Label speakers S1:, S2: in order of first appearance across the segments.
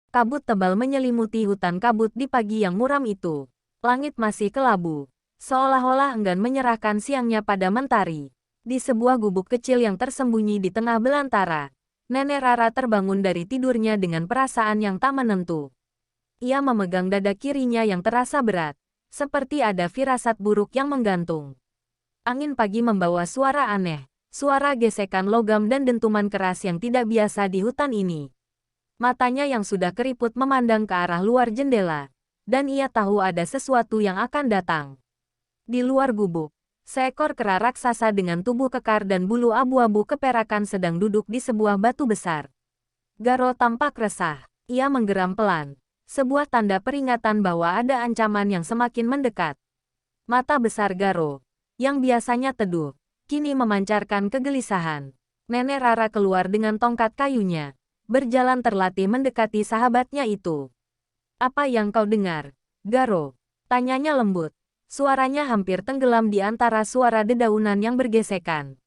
S1: Kabut tebal menyelimuti hutan kabut di pagi yang muram itu. Langit masih kelabu, seolah-olah enggan menyerahkan siangnya pada mentari. Di sebuah gubuk kecil yang tersembunyi di tengah belantara, Nenek Rara terbangun dari tidurnya dengan perasaan yang tak menentu. Ia memegang dada kirinya yang terasa berat, seperti ada firasat buruk yang menggantung. Angin pagi membawa suara aneh, suara gesekan logam dan dentuman keras yang tidak biasa di hutan ini. Matanya yang sudah keriput memandang ke arah luar jendela, dan ia tahu ada sesuatu yang akan datang. Di luar gubuk, seekor kera raksasa dengan tubuh kekar dan bulu abu-abu keperakan sedang duduk di sebuah batu besar. Garo tampak resah. Ia menggeram pelan, sebuah tanda peringatan bahwa ada ancaman yang semakin mendekat. Mata besar Garo, yang biasanya teduh, kini memancarkan kegelisahan. Nenek Rara keluar dengan tongkat kayunya, berjalan terlatih mendekati sahabatnya itu. "Apa yang kau dengar, Garo?" tanyanya lembut. Suaranya hampir tenggelam di antara suara dedaunan yang bergesekan.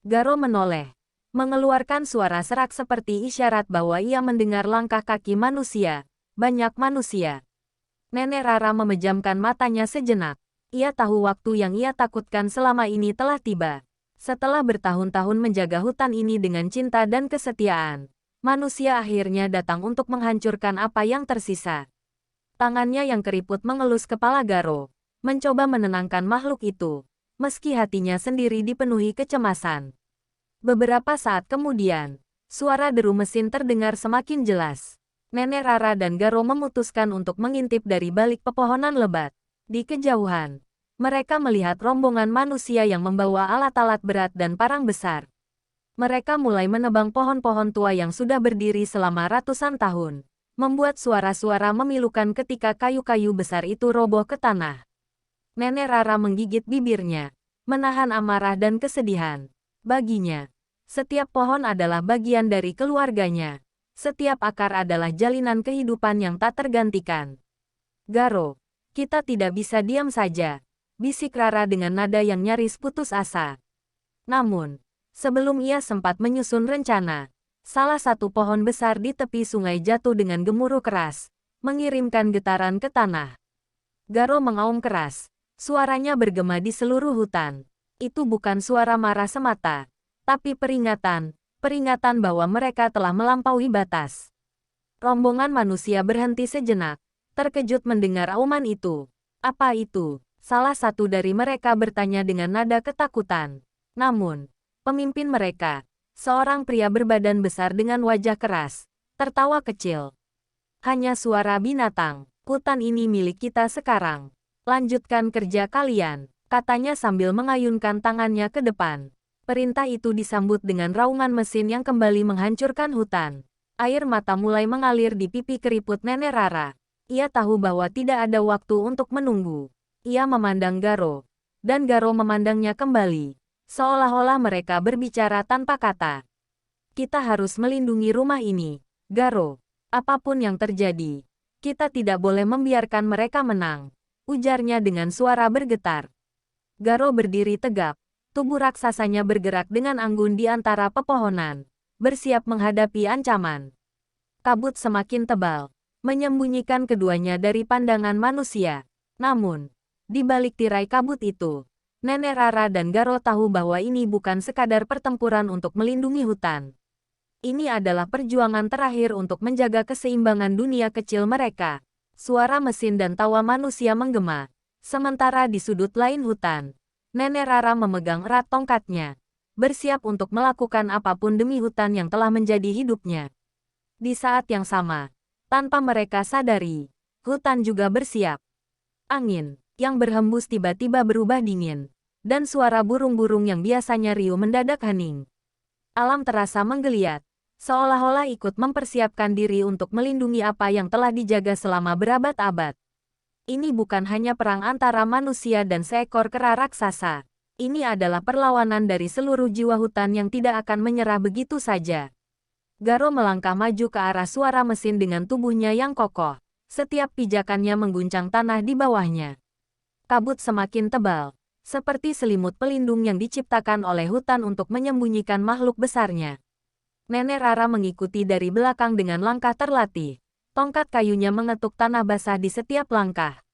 S1: Garo menoleh, mengeluarkan suara serak seperti isyarat bahwa ia mendengar langkah kaki manusia, banyak manusia. Nenek Rara memejamkan matanya sejenak. Ia tahu waktu yang ia takutkan selama ini telah tiba. Setelah bertahun-tahun menjaga hutan ini dengan cinta dan kesetiaan, manusia akhirnya datang untuk menghancurkan apa yang tersisa. Tangannya yang keriput mengelus kepala Garo, mencoba menenangkan makhluk itu, meski hatinya sendiri dipenuhi kecemasan. Beberapa saat kemudian, suara deru mesin terdengar semakin jelas. Nenek Rara dan Garo memutuskan untuk mengintip dari balik pepohonan lebat. Di kejauhan, mereka melihat rombongan manusia yang membawa alat-alat berat dan parang besar. Mereka mulai menebang pohon-pohon tua yang sudah berdiri selama ratusan tahun, membuat suara-suara memilukan ketika kayu-kayu besar itu roboh ke tanah. Nenek Rara menggigit bibirnya, menahan amarah dan kesedihan. Baginya, setiap pohon adalah bagian dari keluarganya. Setiap akar adalah jalinan kehidupan yang tak tergantikan. "Garo, kita tidak bisa diam saja," bisik Rara dengan nada yang nyaris putus asa. Namun, sebelum ia sempat menyusun rencana, salah satu pohon besar di tepi sungai jatuh dengan gemuruh keras, mengirimkan getaran ke tanah. Garo mengaum keras, suaranya bergema di seluruh hutan. Itu bukan suara marah semata, tapi peringatan bahwa mereka telah melampaui batas. Rombongan manusia berhenti sejenak, terkejut mendengar auman itu. "Apa itu?" salah satu dari mereka bertanya dengan nada ketakutan. Namun, pemimpin mereka, seorang pria berbadan besar dengan wajah keras, tertawa kecil. "Hanya suara binatang. Hutan ini milik kita sekarang. Lanjutkan kerja kalian," katanya sambil mengayunkan tangannya ke depan. Perintah itu disambut dengan raungan mesin yang kembali menghancurkan hutan. Air mata mulai mengalir di pipi keriput Nenek Rara. Ia tahu bahwa tidak ada waktu untuk menunggu. Ia memandang Garo, dan Garo memandangnya kembali, seolah-olah mereka berbicara tanpa kata. "Kita harus melindungi rumah ini, Garo. Apapun yang terjadi, kita tidak boleh membiarkan mereka menang," ujarnya dengan suara bergetar. Garo berdiri tegap. Tubuh raksasanya bergerak dengan anggun di antara pepohonan, bersiap menghadapi ancaman. Kabut semakin tebal, menyembunyikan keduanya dari pandangan manusia. Namun, di balik tirai kabut itu, Nenek Rara dan Garo tahu bahwa ini bukan sekadar pertempuran untuk melindungi hutan. Ini adalah perjuangan terakhir untuk menjaga keseimbangan dunia kecil mereka. Suara mesin dan tawa manusia menggema. Sementara di sudut lain hutan, Nenek Rara memegang erat tongkatnya, bersiap untuk melakukan apapun demi hutan yang telah menjadi hidupnya. Di saat yang sama, tanpa mereka sadari, hutan juga bersiap. Angin yang berhembus tiba-tiba berubah dingin, dan suara burung-burung yang biasanya riuh mendadak hening. Alam terasa menggeliat, seolah-olah ikut mempersiapkan diri untuk melindungi apa yang telah dijaga selama berabad-abad. Ini bukan hanya perang antara manusia dan seekor kera raksasa. Ini adalah perlawanan dari seluruh jiwa hutan yang tidak akan menyerah begitu saja. Garo melangkah maju ke arah suara mesin dengan tubuhnya yang kokoh. Setiap pijakannya mengguncang tanah di bawahnya. Kabut semakin tebal, seperti selimut pelindung yang diciptakan oleh hutan untuk menyembunyikan makhluk besarnya. Nenek Rara mengikuti dari belakang dengan langkah terlatih. Tongkat kayunya mengetuk tanah basah di setiap langkah.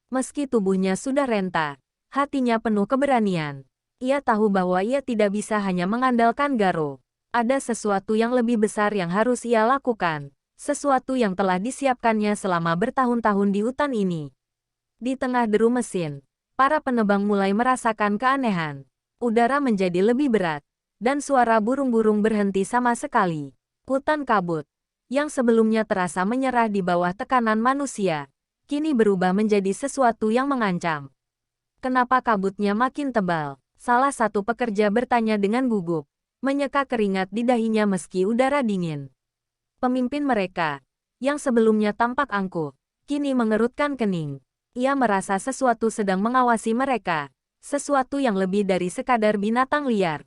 S1: Meski tubuhnya sudah renta, hatinya penuh keberanian. Ia tahu bahwa ia tidak bisa hanya mengandalkan Garo. Ada sesuatu yang lebih besar yang harus ia lakukan. Sesuatu yang telah disiapkannya selama bertahun-tahun di hutan ini. Di tengah deru mesin, para penebang mulai merasakan keanehan. Udara menjadi lebih berat, dan suara burung-burung berhenti sama sekali. Hutan kabut, yang sebelumnya terasa menyerah di bawah tekanan manusia, kini berubah menjadi sesuatu yang mengancam. Kenapa kabutnya makin tebal? Salah satu pekerja bertanya dengan gugup, menyeka keringat di dahinya meski udara dingin. Pemimpin mereka, yang sebelumnya tampak angkuh, kini mengerutkan kening. Ia merasa sesuatu sedang mengawasi mereka, sesuatu yang lebih dari sekadar binatang liar.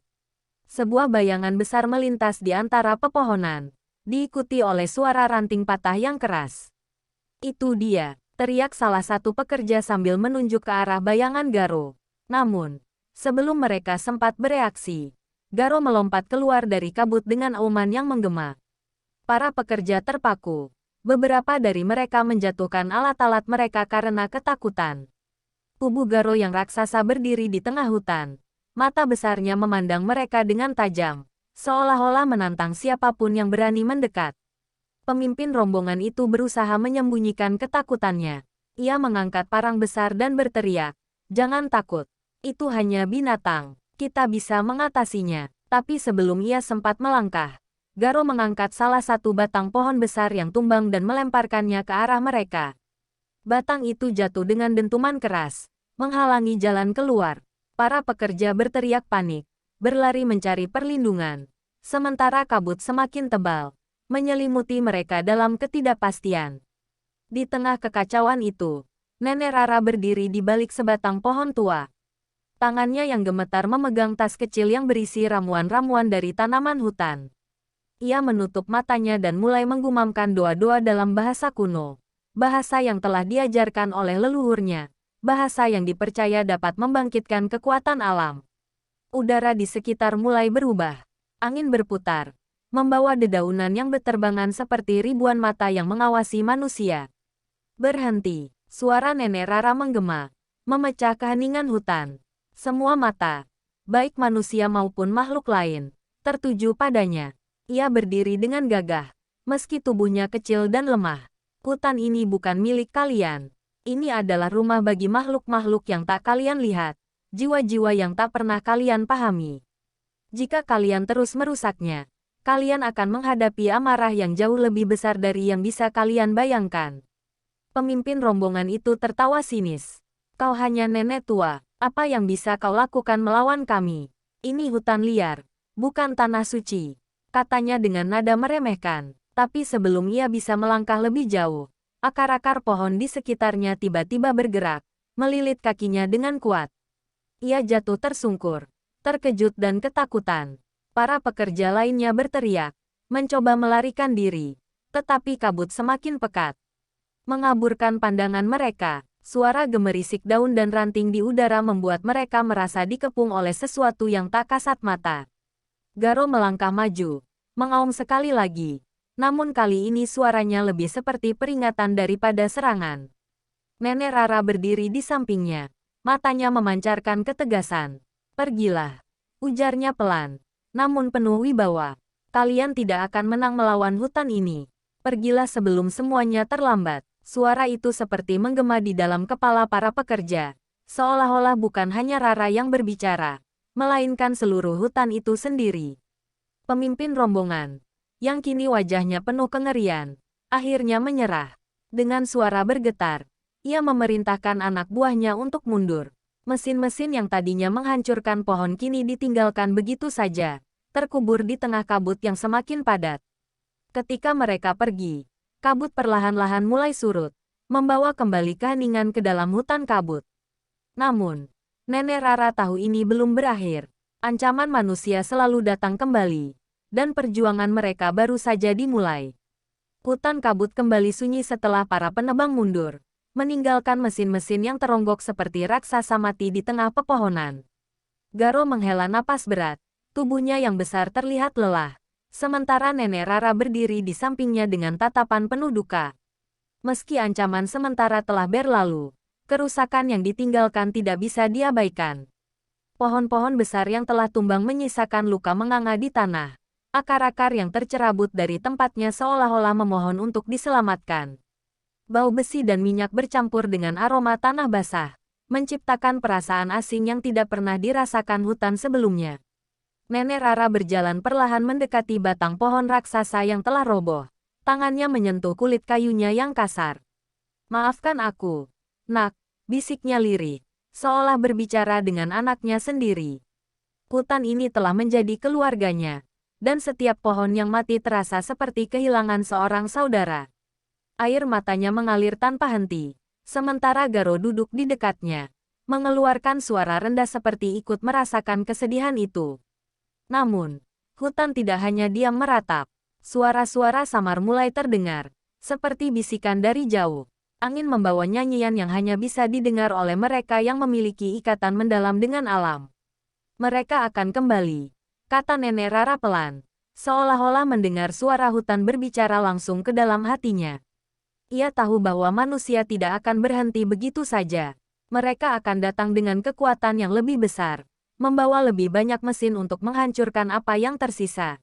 S1: Sebuah bayangan besar melintas di antara pepohonan, diikuti oleh suara ranting patah yang keras. Itu dia, teriak salah satu pekerja sambil menunjuk ke arah bayangan Garo. Namun, sebelum mereka sempat bereaksi, Garo melompat keluar dari kabut dengan auman yang menggema. Para pekerja terpaku. Beberapa dari mereka menjatuhkan alat-alat mereka karena ketakutan. Tubuh Garo yang raksasa berdiri di tengah hutan. Mata besarnya memandang mereka dengan tajam, seolah-olah menantang siapapun yang berani mendekat. Pemimpin rombongan itu berusaha menyembunyikan ketakutannya. Ia mengangkat parang besar dan berteriak, "Jangan takut. Itu hanya binatang. Kita bisa mengatasinya." Tapi sebelum ia sempat melangkah, Garo mengangkat salah satu batang pohon besar yang tumbang dan melemparkannya ke arah mereka. Batang itu jatuh dengan dentuman keras, menghalangi jalan keluar. Para pekerja berteriak panik, berlari mencari perlindungan. Sementara kabut semakin tebal, menyelimuti mereka dalam ketidakpastian. Di tengah kekacauan itu, Nenek Rara berdiri di balik sebatang pohon tua. Tangannya yang gemetar memegang tas kecil yang berisi ramuan-ramuan dari tanaman hutan. Ia menutup matanya dan mulai menggumamkan doa-doa dalam bahasa kuno. Bahasa yang telah diajarkan oleh leluhurnya. Bahasa yang dipercaya dapat membangkitkan kekuatan alam. Udara di sekitar mulai berubah. Angin berputar, membawa dedaunan yang berterbangan seperti ribuan mata yang mengawasi manusia. Berhenti, suara Nenek Rara menggema, memecah keheningan hutan. Semua mata, baik manusia maupun makhluk lain, tertuju padanya. Ia berdiri dengan gagah, meski tubuhnya kecil dan lemah. Hutan ini bukan milik kalian. Ini adalah rumah bagi makhluk-makhluk yang tak kalian lihat, jiwa-jiwa yang tak pernah kalian pahami. Jika kalian terus merusaknya, kalian akan menghadapi amarah yang jauh lebih besar dari yang bisa kalian bayangkan. Pemimpin rombongan itu tertawa sinis. Kau hanya nenek tua, apa yang bisa kau lakukan melawan kami? Ini hutan liar, bukan tanah suci. Katanya dengan nada meremehkan, tapi sebelum ia bisa melangkah lebih jauh, akar-akar pohon di sekitarnya tiba-tiba bergerak, melilit kakinya dengan kuat. Ia jatuh tersungkur, terkejut dan ketakutan. Para pekerja lainnya berteriak, mencoba melarikan diri, tetapi kabut semakin pekat. Mengaburkan pandangan mereka, suara gemerisik daun dan ranting di udara membuat mereka merasa dikepung oleh sesuatu yang tak kasat mata. Garo melangkah maju, mengaum sekali lagi. Namun kali ini suaranya lebih seperti peringatan daripada serangan. Nenek Rara berdiri di sampingnya. Matanya memancarkan ketegasan. "Pergilah," ujarnya pelan, namun penuh wibawa. "Kalian tidak akan menang melawan hutan ini. Pergilah sebelum semuanya terlambat." Suara itu seperti menggema di dalam kepala para pekerja. Seolah-olah bukan hanya Rara yang berbicara, melainkan seluruh hutan itu sendiri. Pemimpin rombongan, yang kini wajahnya penuh kengerian, akhirnya menyerah. Dengan suara bergetar, ia memerintahkan anak buahnya untuk mundur. Mesin-mesin yang tadinya menghancurkan pohon kini ditinggalkan begitu saja, terkubur di tengah kabut yang semakin padat. Ketika mereka pergi, kabut perlahan-lahan mulai surut, membawa kembali keheningan ke dalam hutan kabut. Namun, Nenek Rara tahu ini belum berakhir. Ancaman manusia selalu datang kembali, dan perjuangan mereka baru saja dimulai. Hutan kabut kembali sunyi setelah para penebang mundur, meninggalkan mesin-mesin yang teronggok seperti raksasa mati di tengah pepohonan. Garo menghela napas berat, tubuhnya yang besar terlihat lelah, sementara Nenek Rara berdiri di sampingnya dengan tatapan penuh duka. Meski ancaman sementara telah berlalu, kerusakan yang ditinggalkan tidak bisa diabaikan. Pohon-pohon besar yang telah tumbang menyisakan luka menganga di tanah. Akar-akar yang tercerabut dari tempatnya seolah-olah memohon untuk diselamatkan. Bau besi dan minyak bercampur dengan aroma tanah basah, menciptakan perasaan asing yang tidak pernah dirasakan hutan sebelumnya. Nenek Rara berjalan perlahan mendekati batang pohon raksasa yang telah roboh. Tangannya menyentuh kulit kayunya yang kasar. "Maafkan aku, Nak," bisiknya lirih, seolah berbicara dengan anaknya sendiri. Hutan ini telah menjadi keluarganya, dan setiap pohon yang mati terasa seperti kehilangan seorang saudara. Air matanya mengalir tanpa henti, sementara Garo duduk di dekatnya, mengeluarkan suara rendah seperti ikut merasakan kesedihan itu. Namun, hutan tidak hanya diam meratap. Suara-suara samar mulai terdengar, seperti bisikan dari jauh. Angin membawa nyanyian yang hanya bisa didengar oleh mereka yang memiliki ikatan mendalam dengan alam. "Mereka akan kembali," kata Nenek Rara pelan, seolah-olah mendengar suara hutan berbicara langsung ke dalam hatinya. Ia tahu bahwa manusia tidak akan berhenti begitu saja. Mereka akan datang dengan kekuatan yang lebih besar, membawa lebih banyak mesin untuk menghancurkan apa yang tersisa.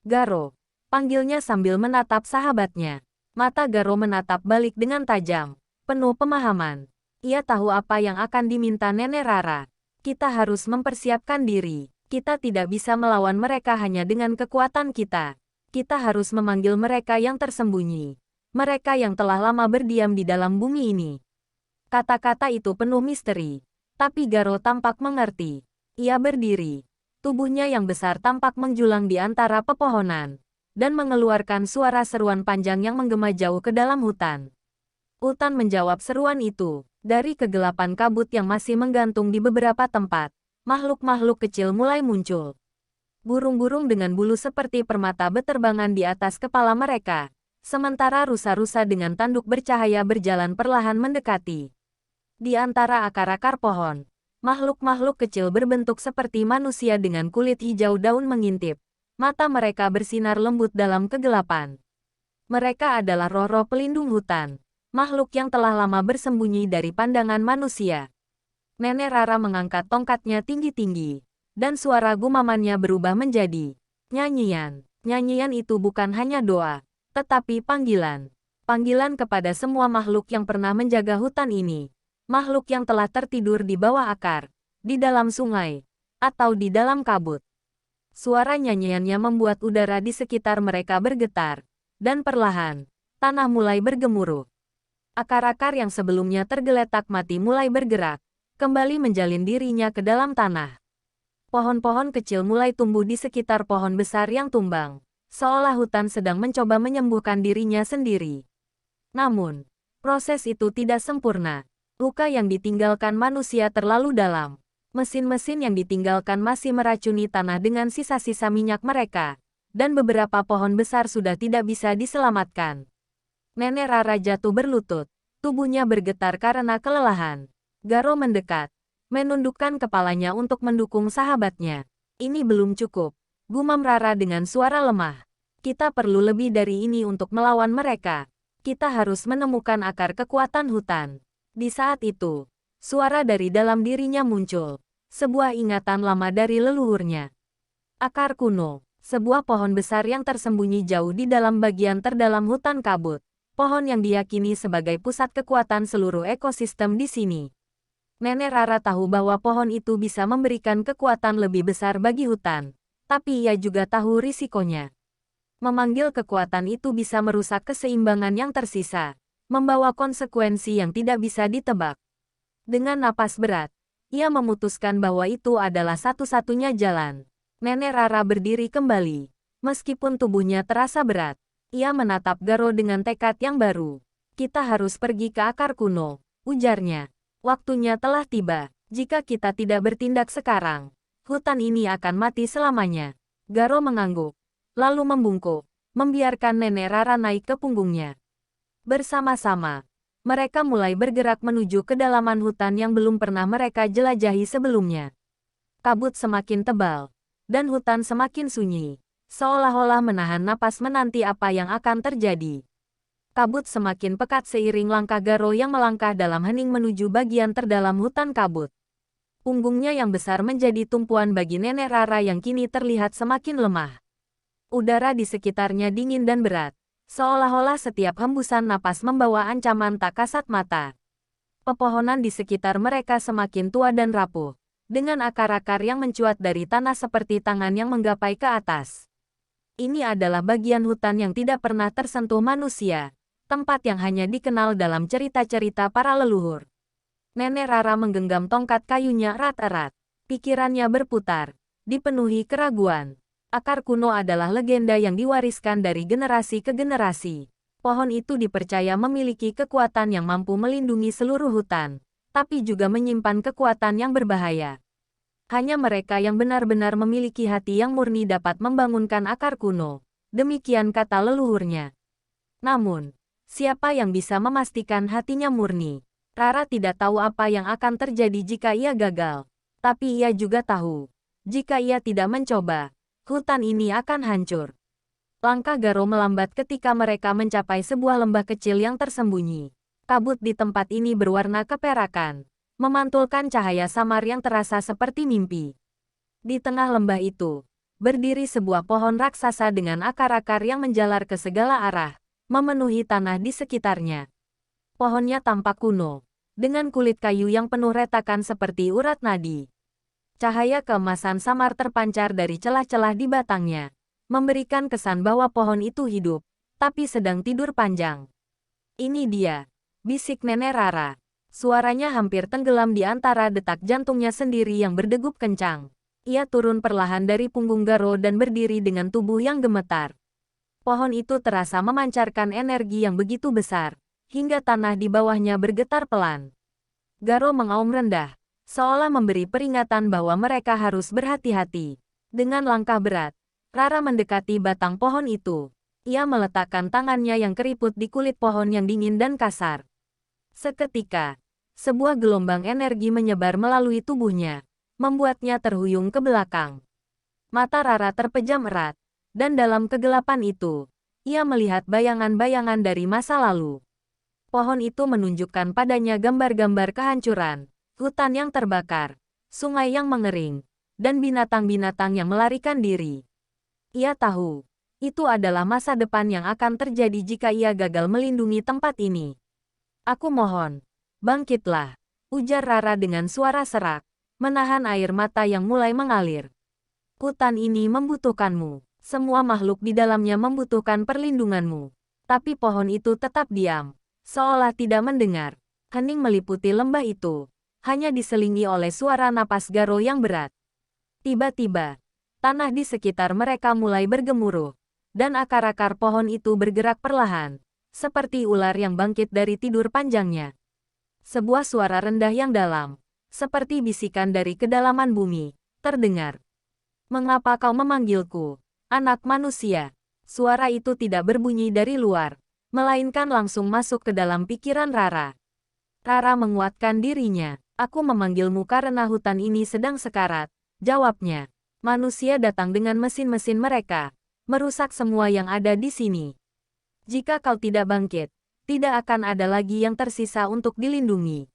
S1: "Garo," panggilnya sambil menatap sahabatnya. Mata Garo menatap balik dengan tajam, penuh pemahaman. Ia tahu apa yang akan diminta Nenek Rara. Kita harus mempersiapkan diri. Kita tidak bisa melawan mereka hanya dengan kekuatan kita. Kita harus memanggil mereka yang tersembunyi. Mereka yang telah lama berdiam di dalam bumi ini. Kata-kata itu penuh misteri. Tapi Garo tampak mengerti. Ia berdiri. Tubuhnya yang besar tampak menjulang di antara pepohonan, dan mengeluarkan suara seruan panjang yang menggema jauh ke dalam hutan. Hutan menjawab seruan itu. Dari kegelapan kabut yang masih menggantung di beberapa tempat, makhluk-makhluk kecil mulai muncul. Burung-burung dengan bulu seperti permata beterbangan di atas kepala mereka, sementara rusa-rusa dengan tanduk bercahaya berjalan perlahan mendekati. Di antara akar-akar pohon, makhluk-makhluk kecil berbentuk seperti manusia dengan kulit hijau daun mengintip. Mata mereka bersinar lembut dalam kegelapan. Mereka adalah roh-roh pelindung hutan, makhluk yang telah lama bersembunyi dari pandangan manusia. Nenek Rara mengangkat tongkatnya tinggi-tinggi, dan suara gumamannya berubah menjadi nyanyian. Nyanyian itu bukan hanya doa, tetapi panggilan. Panggilan kepada semua makhluk yang pernah menjaga hutan ini. Makhluk yang telah tertidur di bawah akar, di dalam sungai, atau di dalam kabut. Suara nyanyiannya membuat udara di sekitar mereka bergetar, dan perlahan, tanah mulai bergemuruh. Akar-akar yang sebelumnya tergeletak mati mulai bergerak, kembali menjalin dirinya ke dalam tanah. Pohon-pohon kecil mulai tumbuh di sekitar pohon besar yang tumbang, seolah hutan sedang mencoba menyembuhkan dirinya sendiri. Namun, proses itu tidak sempurna. Luka yang ditinggalkan manusia terlalu dalam. Mesin-mesin yang ditinggalkan masih meracuni tanah dengan sisa-sisa minyak mereka, dan beberapa pohon besar sudah tidak bisa diselamatkan. Nenek Rara jatuh berlutut, tubuhnya bergetar karena kelelahan. Garo mendekat, menundukkan kepalanya untuk mendukung sahabatnya. "Ini belum cukup," gumam Rara dengan suara lemah. "Kita perlu lebih dari ini untuk melawan mereka. Kita harus menemukan akar kekuatan hutan." Di saat itu, suara dari dalam dirinya muncul. Sebuah ingatan lama dari leluhurnya. Akar kuno, sebuah pohon besar yang tersembunyi jauh di dalam bagian terdalam hutan kabut. Pohon yang diyakini sebagai pusat kekuatan seluruh ekosistem di sini. Nenek Rara tahu bahwa pohon itu bisa memberikan kekuatan lebih besar bagi hutan. Tapi ia juga tahu risikonya. Memanggil kekuatan itu bisa merusak keseimbangan yang tersisa. Membawa konsekuensi yang tidak bisa ditebak. Dengan napas berat, ia memutuskan bahwa itu adalah satu-satunya jalan. Nenek Rara berdiri kembali. Meskipun tubuhnya terasa berat, ia menatap Garo dengan tekad yang baru. "Kita harus pergi ke akar kuno," ujarnya. "Waktunya telah tiba. Jika kita tidak bertindak sekarang, hutan ini akan mati selamanya." Garo mengangguk, lalu membungkuk, membiarkan Nenek Rara naik ke punggungnya. Bersama-sama, mereka mulai bergerak menuju kedalaman hutan yang belum pernah mereka jelajahi sebelumnya. Kabut semakin tebal, dan hutan semakin sunyi, seolah-olah menahan napas menanti apa yang akan terjadi. Kabut semakin pekat seiring langkah Garo yang melangkah dalam hening menuju bagian terdalam hutan kabut. Punggungnya yang besar menjadi tumpuan bagi nenek Rara yang kini terlihat semakin lemah. Udara di sekitarnya dingin dan berat, seolah-olah setiap hembusan napas membawa ancaman tak kasat mata. Pepohonan di sekitar mereka semakin tua dan rapuh, dengan akar-akar yang mencuat dari tanah seperti tangan yang menggapai ke atas. Ini adalah bagian hutan yang tidak pernah tersentuh manusia, tempat yang hanya dikenal dalam cerita-cerita para leluhur. Nenek Rara menggenggam tongkat kayunya erat-erat. Pikirannya berputar, dipenuhi keraguan. Akar kuno adalah legenda yang diwariskan dari generasi ke generasi. Pohon itu dipercaya memiliki kekuatan yang mampu melindungi seluruh hutan, tapi juga menyimpan kekuatan yang berbahaya. Hanya mereka yang benar-benar memiliki hati yang murni dapat membangunkan akar kuno. Demikian kata leluhurnya. Namun, siapa yang bisa memastikan hatinya murni? Rara tidak tahu apa yang akan terjadi jika ia gagal. Tapi ia juga tahu, jika ia tidak mencoba, hutan ini akan hancur. Langkah Garo melambat ketika mereka mencapai sebuah lembah kecil yang tersembunyi. Kabut di tempat ini berwarna keperakan, memantulkan cahaya samar yang terasa seperti mimpi. Di tengah lembah itu, berdiri sebuah pohon raksasa dengan akar-akar yang menjalar ke segala arah, memenuhi tanah di sekitarnya. Pohonnya tampak kuno, dengan kulit kayu yang penuh retakan seperti urat nadi. Cahaya keemasan samar terpancar dari celah-celah di batangnya, memberikan kesan bahwa pohon itu hidup, tapi sedang tidur panjang. Ini dia, bisik Nenek Rara. Suaranya hampir tenggelam di antara detak jantungnya sendiri yang berdegup kencang. Ia turun perlahan dari punggung Garo dan berdiri dengan tubuh yang gemetar. Pohon itu terasa memancarkan energi yang begitu besar, hingga tanah di bawahnya bergetar pelan. Garo mengaum rendah, seolah memberi peringatan bahwa mereka harus berhati-hati. Dengan langkah berat, Rara mendekati batang pohon itu. Ia meletakkan tangannya yang keriput di kulit pohon yang dingin dan kasar. Seketika, sebuah gelombang energi menyebar melalui tubuhnya, membuatnya terhuyung ke belakang. Mata Rara terpejam erat, dan dalam kegelapan itu, ia melihat bayangan-bayangan dari masa lalu. Pohon itu menunjukkan padanya gambar-gambar kehancuran, hutan yang terbakar, sungai yang mengering, dan binatang-binatang yang melarikan diri. Ia tahu, itu adalah masa depan yang akan terjadi jika ia gagal melindungi tempat ini. Aku mohon, bangkitlah, ujar Rara dengan suara serak, menahan air mata yang mulai mengalir. Hutan ini membutuhkanmu. Semua makhluk di dalamnya membutuhkan perlindunganmu. Tapi pohon itu tetap diam, seolah tidak mendengar. Hening meliputi lembah itu, hanya diselingi oleh suara napas Garo yang berat. Tiba-tiba, tanah di sekitar mereka mulai bergemuruh, dan akar-akar pohon itu bergerak perlahan, seperti ular yang bangkit dari tidur panjangnya. Sebuah suara rendah yang dalam, seperti bisikan dari kedalaman bumi, terdengar. "Mengapa kau memanggilku, anak manusia?" Suara itu tidak berbunyi dari luar, melainkan langsung masuk ke dalam pikiran Rara. Rara menguatkan dirinya. "Aku memanggilmu karena hutan ini sedang sekarat," jawabnya. "Manusia datang dengan mesin-mesin mereka, merusak semua yang ada di sini. Jika kau tidak bangkit, tidak akan ada lagi yang tersisa untuk dilindungi."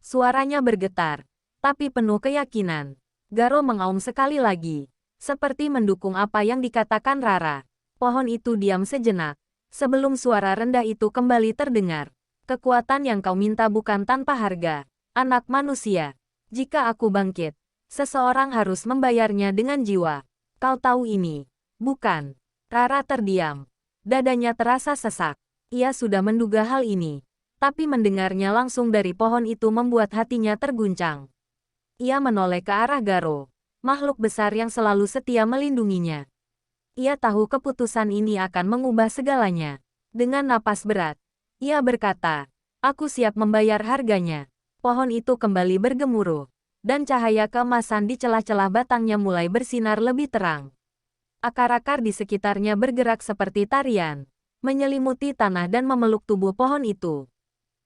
S1: Suaranya bergetar, tapi penuh keyakinan. Garo mengaum sekali lagi, seperti mendukung apa yang dikatakan Rara. Pohon itu diam sejenak, sebelum suara rendah itu kembali terdengar. "Kekuatan yang kau minta bukan tanpa harga, anak manusia. Jika aku bangkit, seseorang harus membayarnya dengan jiwa. Kau tahu ini, bukan?" Rara terdiam. Dadanya terasa sesak. Ia sudah menduga hal ini, tapi mendengarnya langsung dari pohon itu membuat hatinya terguncang. Ia menoleh ke arah Garo, makhluk besar yang selalu setia melindunginya. Ia tahu keputusan ini akan mengubah segalanya. Dengan napas berat, ia berkata, "Aku siap membayar harganya." Pohon itu kembali bergemuruh, dan cahaya keemasan di celah-celah batangnya mulai bersinar lebih terang. Akar-akar di sekitarnya bergerak seperti tarian, menyelimuti tanah dan memeluk tubuh pohon itu.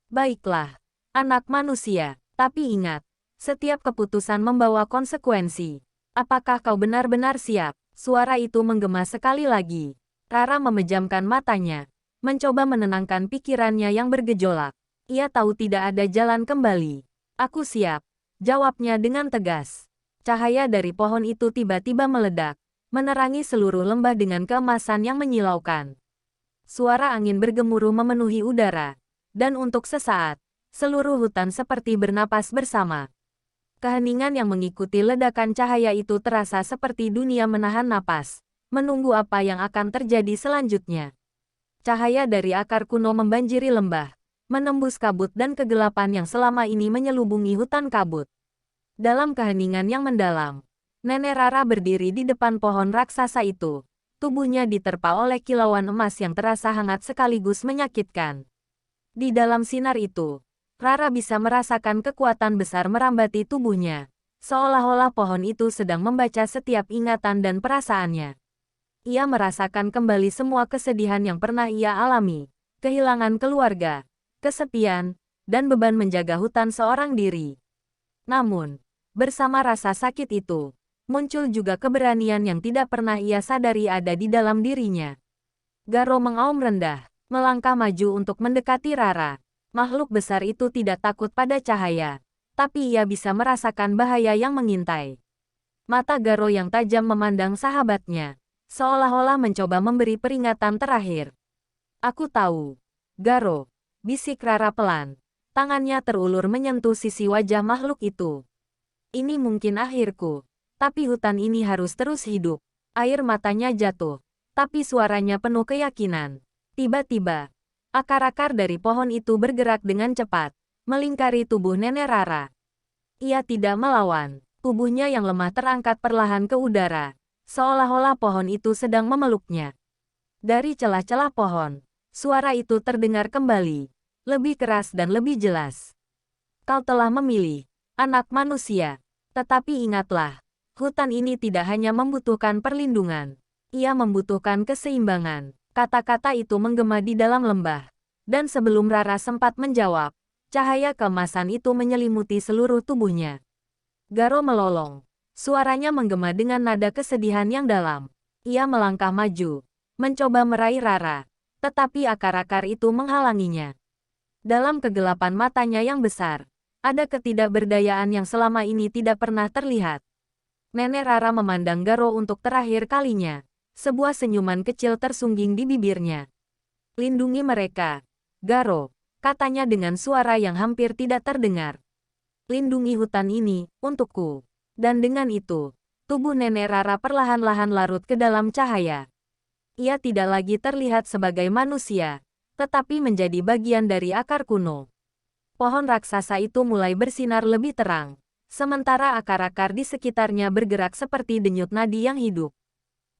S1: "Baiklah, anak manusia, tapi ingat, setiap keputusan membawa konsekuensi. Apakah kau benar-benar siap?" Suara itu menggema sekali lagi. Rara memejamkan matanya, mencoba menenangkan pikirannya yang bergejolak. Ia tahu tidak ada jalan kembali. Aku siap, jawabnya dengan tegas. Cahaya dari pohon itu tiba-tiba meledak, menerangi seluruh lembah dengan keemasan yang menyilaukan. Suara angin bergemuruh memenuhi udara, dan untuk sesaat, seluruh hutan seperti bernapas bersama. Keheningan yang mengikuti ledakan cahaya itu terasa seperti dunia menahan napas, menunggu apa yang akan terjadi selanjutnya. Cahaya dari akar kuno membanjiri lembah, menembus kabut dan kegelapan yang selama ini menyelubungi hutan kabut. Dalam keheningan yang mendalam, Nenek Rara berdiri di depan pohon raksasa itu. Tubuhnya diterpa oleh kilauan emas yang terasa hangat sekaligus menyakitkan. Di dalam sinar itu, Rara bisa merasakan kekuatan besar merambati tubuhnya, seolah-olah pohon itu sedang membaca setiap ingatan dan perasaannya. Ia merasakan kembali semua kesedihan yang pernah ia alami, kehilangan keluarga, kesepian, dan beban menjaga hutan seorang diri. Namun, bersama rasa sakit itu, muncul juga keberanian yang tidak pernah ia sadari ada di dalam dirinya. Garo mengaum rendah, melangkah maju untuk mendekati Rara. Makhluk besar itu tidak takut pada cahaya, tapi ia bisa merasakan bahaya yang mengintai. Mata Garo yang tajam memandang sahabatnya, seolah-olah mencoba memberi peringatan terakhir. Aku tahu. Garo, bisik Rara pelan. Tangannya terulur menyentuh sisi wajah makhluk itu. Ini mungkin akhirku. Tapi hutan ini harus terus hidup. Air matanya jatuh, tapi suaranya penuh keyakinan. Tiba-tiba, akar-akar dari pohon itu bergerak dengan cepat, melingkari tubuh Nenek Rara. Ia tidak melawan, tubuhnya yang lemah terangkat perlahan ke udara, seolah-olah pohon itu sedang memeluknya. Dari celah-celah pohon, suara itu terdengar kembali, lebih keras dan lebih jelas. Kau telah memilih, anak manusia, tetapi ingatlah, hutan ini tidak hanya membutuhkan perlindungan. Ia membutuhkan keseimbangan. Kata-kata itu menggema di dalam lembah. Dan sebelum Rara sempat menjawab, cahaya keemasan itu menyelimuti seluruh tubuhnya. Garo melolong. Suaranya menggema dengan nada kesedihan yang dalam. Ia melangkah maju, mencoba meraih Rara. Tetapi akar-akar itu menghalanginya. Dalam kegelapan matanya yang besar, ada ketidakberdayaan yang selama ini tidak pernah terlihat. Nenek Rara memandang Garo untuk terakhir kalinya. Sebuah senyuman kecil tersungging di bibirnya. Lindungi mereka, Garo, katanya dengan suara yang hampir tidak terdengar. Lindungi hutan ini, untukku. Dan dengan itu, tubuh Nenek Rara perlahan-lahan larut ke dalam cahaya. Ia tidak lagi terlihat sebagai manusia, tetapi menjadi bagian dari akar kuno. Pohon raksasa itu mulai bersinar lebih terang. Sementara akar-akar di sekitarnya bergerak seperti denyut nadi yang hidup.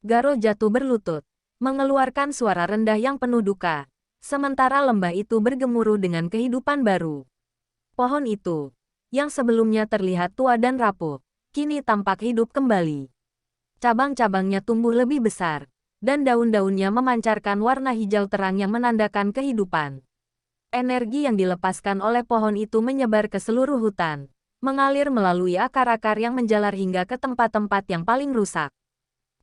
S1: Garo jatuh berlutut, mengeluarkan suara rendah yang penuh duka. Sementara lembah itu bergemuruh dengan kehidupan baru. Pohon itu, yang sebelumnya terlihat tua dan rapuh, kini tampak hidup kembali. Cabang-cabangnya tumbuh lebih besar, dan daun-daunnya memancarkan warna hijau terang yang menandakan kehidupan. Energi yang dilepaskan oleh pohon itu menyebar ke seluruh hutan, mengalir melalui akar-akar yang menjalar hingga ke tempat-tempat yang paling rusak.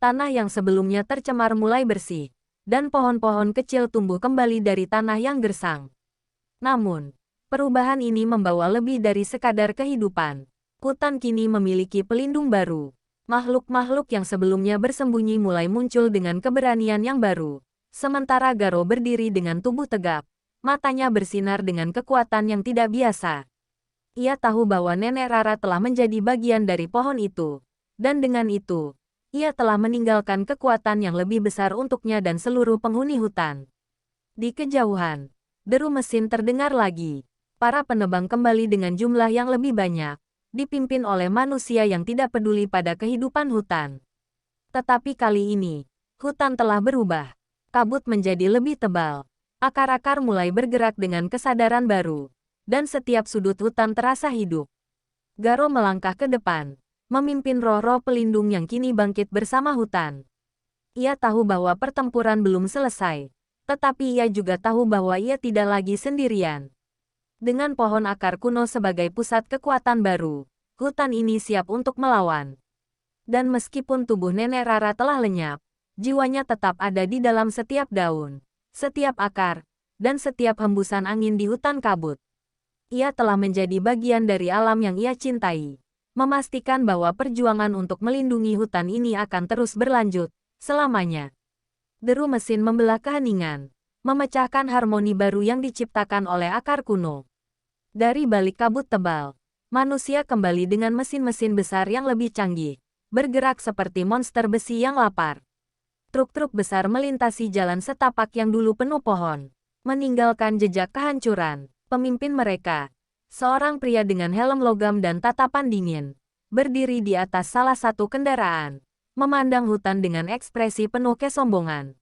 S1: Tanah yang sebelumnya tercemar mulai bersih, dan pohon-pohon kecil tumbuh kembali dari tanah yang gersang. Namun, perubahan ini membawa lebih dari sekadar kehidupan. Hutan kini memiliki pelindung baru. Makhluk-makhluk yang sebelumnya bersembunyi mulai muncul dengan keberanian yang baru. Sementara Garo berdiri dengan tubuh tegap, matanya bersinar dengan kekuatan yang tidak biasa. Ia tahu bahwa Nenek Rara telah menjadi bagian dari pohon itu. Dan dengan itu, ia telah meninggalkan kekuatan yang lebih besar untuknya dan seluruh penghuni hutan. Di kejauhan, deru mesin terdengar lagi. Para penebang kembali dengan jumlah yang lebih banyak, dipimpin oleh manusia yang tidak peduli pada kehidupan hutan. Tetapi kali ini, hutan telah berubah. Kabut menjadi lebih tebal. Akar-akar mulai bergerak dengan kesadaran baru. Dan setiap sudut hutan terasa hidup. Garo melangkah ke depan, memimpin roh-roh pelindung yang kini bangkit bersama hutan. Ia tahu bahwa pertempuran belum selesai, tetapi ia juga tahu bahwa ia tidak lagi sendirian. Dengan pohon akar kuno sebagai pusat kekuatan baru, hutan ini siap untuk melawan. Dan meskipun tubuh Nenek Rara telah lenyap, jiwanya tetap ada di dalam setiap daun. setiap akar, dan setiap hembusan angin di hutan kabut. Ia telah menjadi bagian dari alam yang ia cintai, memastikan bahwa perjuangan untuk melindungi hutan ini akan terus berlanjut selamanya. Deru mesin membelah keheningan, memecahkan harmoni baru yang diciptakan oleh akar kuno. Dari balik kabut tebal, manusia kembali dengan mesin-mesin besar yang lebih canggih, bergerak seperti monster besi yang lapar. Truk-truk besar melintasi jalan setapak yang dulu penuh pohon, meninggalkan jejak kehancuran. Pemimpin mereka, seorang pria dengan helm logam dan tatapan dingin, berdiri di atas salah satu kendaraan, memandang hutan dengan ekspresi penuh kesombongan.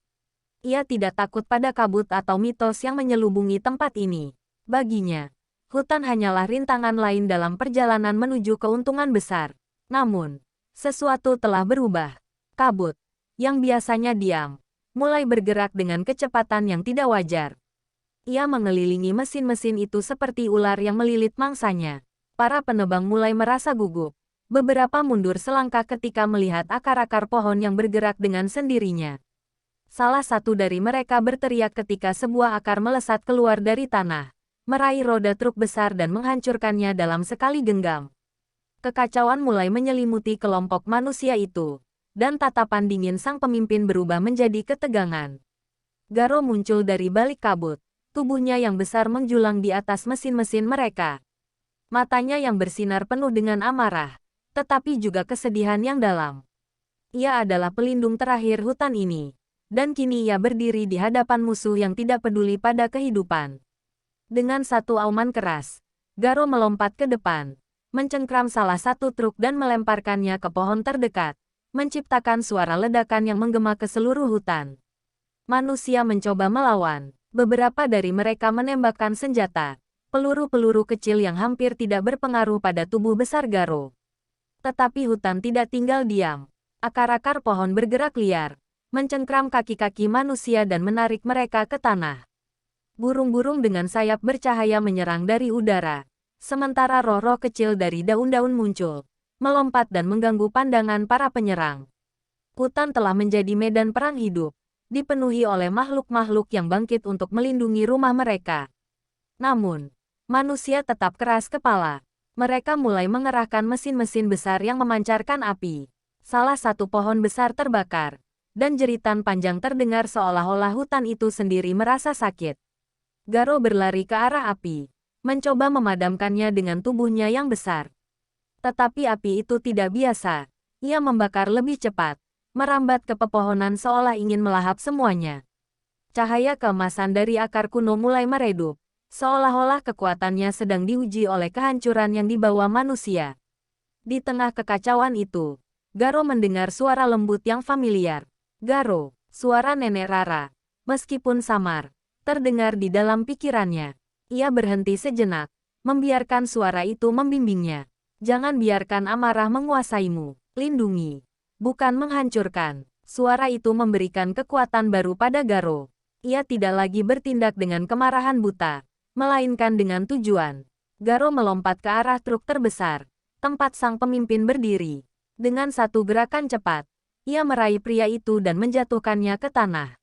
S1: Ia tidak takut pada kabut atau mitos yang menyelubungi tempat ini. Baginya, hutan hanyalah rintangan lain dalam perjalanan menuju keuntungan besar. Namun, sesuatu telah berubah. Kabut, yang biasanya diam, mulai bergerak dengan kecepatan yang tidak wajar. Ia mengelilingi mesin-mesin itu seperti ular yang melilit mangsanya. Para penebang mulai merasa gugup. Beberapa mundur selangkah ketika melihat akar-akar pohon yang bergerak dengan sendirinya. Salah satu dari mereka berteriak ketika sebuah akar melesat keluar dari tanah, meraih roda truk besar dan menghancurkannya dalam sekali genggam. Kekacauan mulai menyelimuti kelompok manusia itu, dan tatapan dingin sang pemimpin berubah menjadi ketegangan. Garo muncul dari balik kabut. Tubuhnya yang besar menjulang di atas mesin-mesin mereka. Matanya yang bersinar penuh dengan amarah, tetapi juga kesedihan yang dalam. Ia adalah pelindung terakhir hutan ini, dan kini ia berdiri di hadapan musuh yang tidak peduli pada kehidupan. Dengan satu auman keras, Garo melompat ke depan, mencengkram salah satu truk dan melemparkannya ke pohon terdekat, menciptakan suara ledakan yang menggema ke seluruh hutan. Manusia mencoba melawan. Beberapa dari mereka menembakkan senjata, peluru-peluru kecil yang hampir tidak berpengaruh pada tubuh besar Garo. Tetapi hutan tidak tinggal diam. Akar-akar pohon bergerak liar, mencengkram kaki-kaki manusia dan menarik mereka ke tanah. Burung-burung dengan sayap bercahaya menyerang dari udara, sementara roh-roh kecil dari daun-daun muncul, melompat dan mengganggu pandangan para penyerang. Hutan telah menjadi medan perang hidup, dipenuhi oleh makhluk-makhluk yang bangkit untuk melindungi rumah mereka. Namun, manusia tetap keras kepala. Mereka mulai mengerahkan mesin-mesin besar yang memancarkan api. Salah satu pohon besar terbakar, dan jeritan panjang terdengar seolah-olah hutan itu sendiri merasa sakit. Garo berlari ke arah api, mencoba memadamkannya dengan tubuhnya yang besar. Tetapi api itu tidak biasa. Ia membakar lebih cepat, merambat ke pepohonan seolah ingin melahap semuanya. Cahaya keemasan dari akar kuno mulai meredup, seolah-olah kekuatannya sedang diuji oleh kehancuran yang dibawa manusia. Di tengah kekacauan itu, Garo mendengar suara lembut yang familiar. Garo, suara Nenek Rara, meskipun samar, terdengar di dalam pikirannya. Ia berhenti sejenak, membiarkan suara itu membimbingnya. Jangan biarkan amarah menguasaimu, lindungi. Bukan menghancurkan. Suara itu memberikan kekuatan baru pada Garo. Ia tidak lagi bertindak dengan kemarahan buta, melainkan dengan tujuan. Garo melompat ke arah truk terbesar, tempat sang pemimpin berdiri. Dengan satu gerakan cepat, ia meraih pria itu dan menjatuhkannya ke tanah.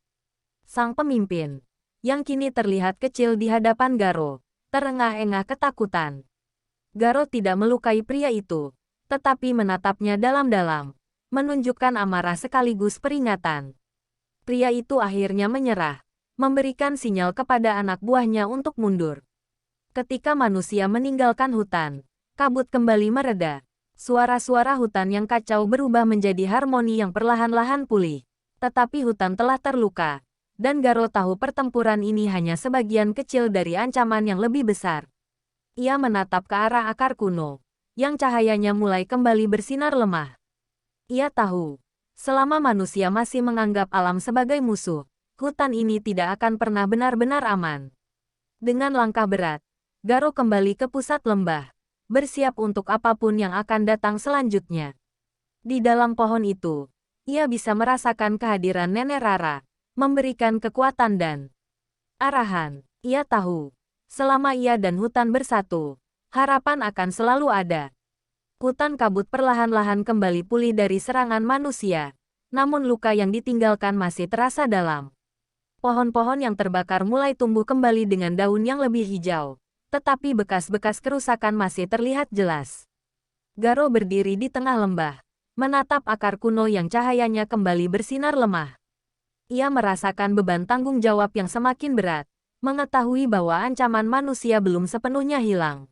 S1: Sang pemimpin, yang kini terlihat kecil di hadapan Garo, terengah-engah ketakutan. Garo tidak melukai pria itu, tetapi menatapnya dalam-dalam, menunjukkan amarah sekaligus peringatan. Pria itu akhirnya menyerah, memberikan sinyal kepada anak buahnya untuk mundur. Ketika manusia meninggalkan hutan, kabut kembali mereda. Suara-suara hutan yang kacau berubah menjadi harmoni yang perlahan-lahan pulih. Tetapi hutan telah terluka, dan Garo tahu pertempuran ini hanya sebagian kecil dari ancaman yang lebih besar. Ia menatap ke arah akar kuno, yang cahayanya mulai kembali bersinar lemah. Ia tahu, selama manusia masih menganggap alam sebagai musuh, hutan ini tidak akan pernah benar-benar aman. Dengan langkah berat, Garo kembali ke pusat lembah, bersiap untuk apapun yang akan datang selanjutnya. Di dalam pohon itu, ia bisa merasakan kehadiran Nenek Rara, memberikan kekuatan dan arahan. Ia tahu, selama ia dan hutan bersatu, harapan akan selalu ada. Hutan kabut perlahan-lahan kembali pulih dari serangan manusia, namun luka yang ditinggalkan masih terasa dalam. Pohon-pohon yang terbakar mulai tumbuh kembali dengan daun yang lebih hijau. Tetapi bekas-bekas kerusakan masih terlihat jelas. Garo berdiri di tengah lembah, menatap akar kuno yang cahayanya kembali bersinar lemah. Ia merasakan beban tanggung jawab yang semakin berat, mengetahui bahwa ancaman manusia belum sepenuhnya hilang.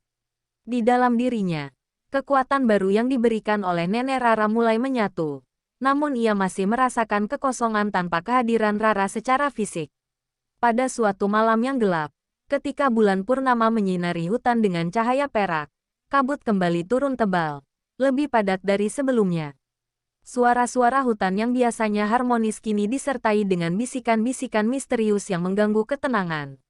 S1: Di dalam dirinya, kekuatan baru yang diberikan oleh Nenek Rara mulai menyatu. Namun ia masih merasakan kekosongan tanpa kehadiran Rara secara fisik. Pada suatu malam yang gelap, ketika bulan purnama menyinari hutan dengan cahaya perak, kabut kembali turun tebal, lebih padat dari sebelumnya. Suara-suara hutan yang biasanya harmonis kini disertai dengan bisikan-bisikan misterius yang mengganggu ketenangan.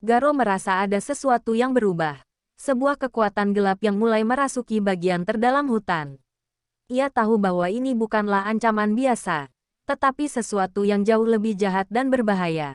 S1: Garo merasa ada sesuatu yang berubah. Sebuah kekuatan gelap yang mulai merasuki bagian terdalam hutan. Ia tahu bahwa ini bukanlah ancaman biasa, tetapi sesuatu yang jauh lebih jahat dan berbahaya.